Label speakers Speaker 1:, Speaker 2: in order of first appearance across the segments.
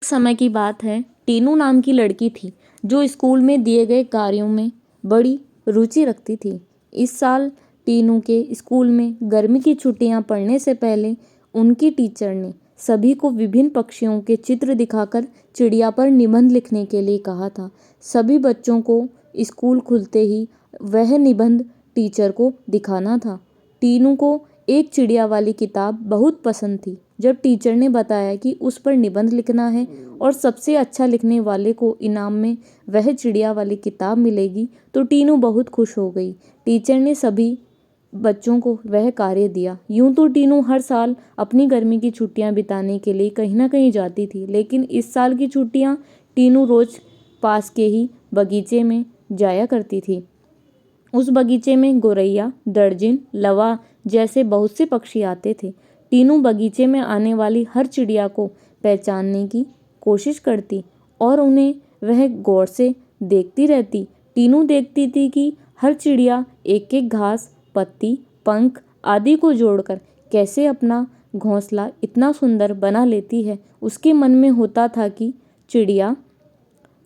Speaker 1: समय की बात है। टीनू नाम की लड़की थी जो स्कूल में दिए गए कार्यों में बड़ी रुचि रखती थी। इस साल टीनू के स्कूल में गर्मी की छुट्टियां पड़ने से पहले उनकी टीचर ने सभी को विभिन्न पक्षियों के चित्र दिखाकर चिड़िया पर निबंध लिखने के लिए कहा था। सभी बच्चों को स्कूल खुलते ही वह निबंध टीचर को दिखाना था। टीनू को एक चिड़िया वाली किताब बहुत पसंद थी। जब टीचर ने बताया कि उस पर निबंध लिखना है और सबसे अच्छा लिखने वाले को इनाम में वह चिड़िया वाली किताब मिलेगी, तो टीनू बहुत खुश हो गई। टीचर ने सभी बच्चों को वह कार्य दिया। यूं तो टीनू हर साल अपनी गर्मी की छुट्टियां बिताने के लिए कहीं ना कहीं जाती थी, लेकिन इस साल की छुट्टियां टीनू रोज पास के ही बगीचे में जाया करती थी। उस बगीचे में गोरैया, दर्जिन, लवा जैसे बहुत से पक्षी आते थे। टीनू बगीचे में आने वाली हर चिड़िया को पहचानने की कोशिश करती और उन्हें वह गौर से देखती रहती। टीनू देखती थी कि हर चिड़िया एक एक घास, पत्ती, पंख आदि को जोड़कर कैसे अपना घोंसला इतना सुंदर बना लेती है। उसके मन में होता था कि चिड़िया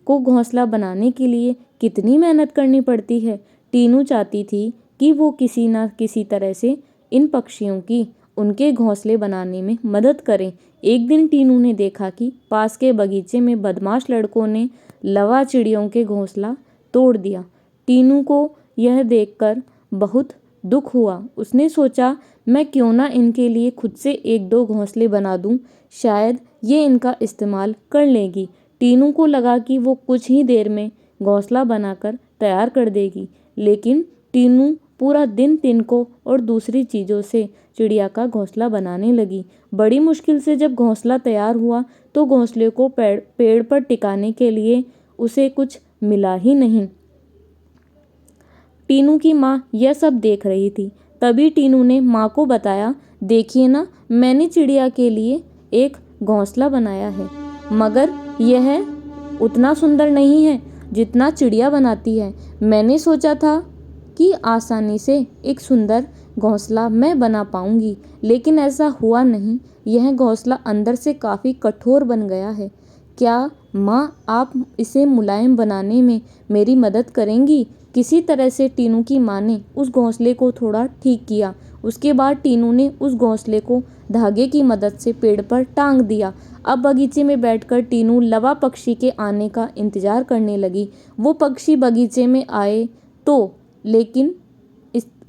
Speaker 1: को घोंसला बनाने के लिए कितनी मेहनत करनी पड़ती है। टीनू चाहती थी कि वो किसी न किसी तरह से इन पक्षियों की उनके घोंसले बनाने में मदद करें। एक दिन टीनू ने देखा कि पास के बगीचे में बदमाश लड़कों ने लवा चिड़ियों के घोंसला तोड़ दिया। टीनू को यह देखकर बहुत दुख हुआ। उसने सोचा, मैं क्यों ना इनके लिए खुद से एक दो घोंसले बना दूं, शायद ये इनका इस्तेमाल कर लेगी। टीनू को लगा कि वो कुछ ही देर में घोंसला बनाकर तैयार कर देगी, लेकिन टीनू पूरा दिन तिनकों और दूसरी चीज़ों से चिड़िया का घोंसला बनाने लगी। बड़ी मुश्किल से जब घोंसला तैयार हुआ तो घोंसले को पेड़ पर टिकाने के लिए उसे कुछ मिला ही नहीं। टीनू की माँ यह सब देख रही थी। तभी टीनू ने माँ को बताया, देखिए ना, मैंने चिड़िया के लिए एक घोंसला बनाया है, मगर यह उतना सुंदर नहीं है जितना चिड़िया बनाती है। मैंने सोचा था कि आसानी से एक सुंदर घोंसला मैं बना पाऊंगी, लेकिन ऐसा हुआ नहीं। यह घोंसला अंदर से काफ़ी कठोर बन गया है। क्या माँ, आप इसे मुलायम बनाने में मेरी मदद करेंगी? किसी तरह से टीनू की माँ ने उस घोंसले को थोड़ा ठीक किया। उसके बाद टीनू ने उस घोंसले को धागे की मदद से पेड़ पर टांग दिया। अब बगीचे में बैठकर टीनू लवा पक्षी के आने का इंतजार करने लगी। वो पक्षी बगीचे में आए तो, लेकिन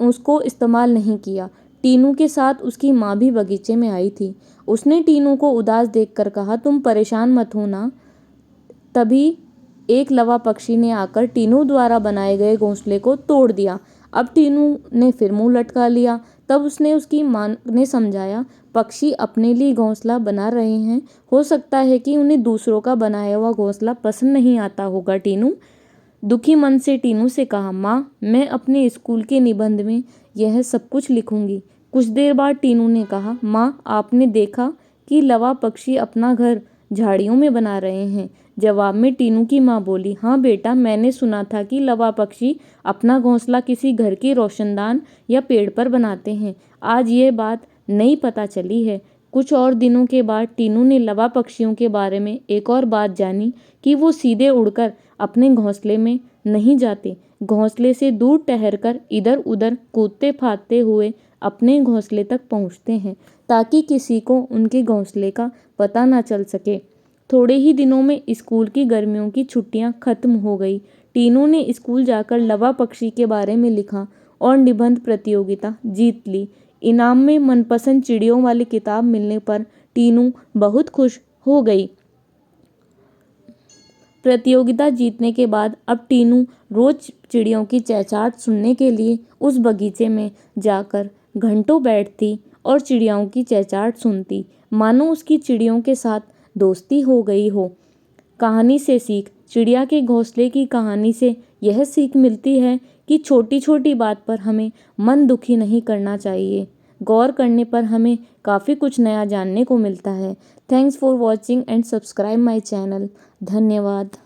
Speaker 1: उसको इस्तेमाल नहीं किया। टीनू के साथ उसकी माँ भी बगीचे में आई थी। उसने टीनू को उदास देखकर कहा, तुम परेशान मत होना। तभी एक लवा पक्षी ने आकर टीनू द्वारा बनाए गए घोंसले को तोड़ दिया। अब टीनू ने फिर मुंह लटका लिया। तब उसकी माँ ने समझाया, पक्षी अपने लिए घोंसला बना रहे हैं, हो सकता है कि उन्हें दूसरों का बनाया हुआ घोंसला पसंद नहीं आता होगा। टीनू दुखी मन से टीनू से कहा, माँ, मैं अपने स्कूल के निबंध में यह सब कुछ लिखूंगी। कुछ देर बाद टीनू ने कहा, माँ, आपने देखा कि लवा पक्षी अपना घर झाड़ियों में बना रहे हैं। जवाब में टीनू की माँ बोली, हाँ बेटा, मैंने सुना था कि लवा पक्षी अपना घोंसला किसी घर के रोशनदान या पेड़ पर बनाते हैं। आज ये बात नई पता चली है। कुछ और दिनों के बाद टीनू ने लवा पक्षियों के बारे में एक और बात जानी कि वो सीधे उड़कर अपने घोंसले में नहीं जाते, घोंसले से दूर ठहरकर इधर उधर कूदते फादते हुए अपने घोंसले तक पहुंचते हैं, ताकि किसी को उनके घोंसले का पता ना चल सके। थोड़े ही दिनों में स्कूल की गर्मियों की छुट्टियां खत्म हो गई। टीनू ने स्कूल जाकर लवा पक्षी के बारे में लिखा और निबंध प्रतियोगिता जीत ली। इनाम में मनपसंद चिड़ियों वाली किताब मिलने पर टीनू बहुत खुश हो गई। प्रतियोगिता जीतने के बाद अब टीनू रोज चिड़ियों की चहचहाट सुनने के लिए उस बगीचे में जाकर घंटों बैठती और चिड़ियों की चहचहाट सुनती, मानो उसकी चिड़ियों के साथ दोस्ती हो गई हो। कहानी से सीख। चिड़िया के घोंसले की कहानी से यह सीख मिलती है कि छोटी छोटी बात पर हमें मन दुखी नहीं करना चाहिए। गौर करने पर हमें काफ़ी कुछ नया जानने को मिलता है। Thanks for watching and subscribe my channel. धन्यवाद।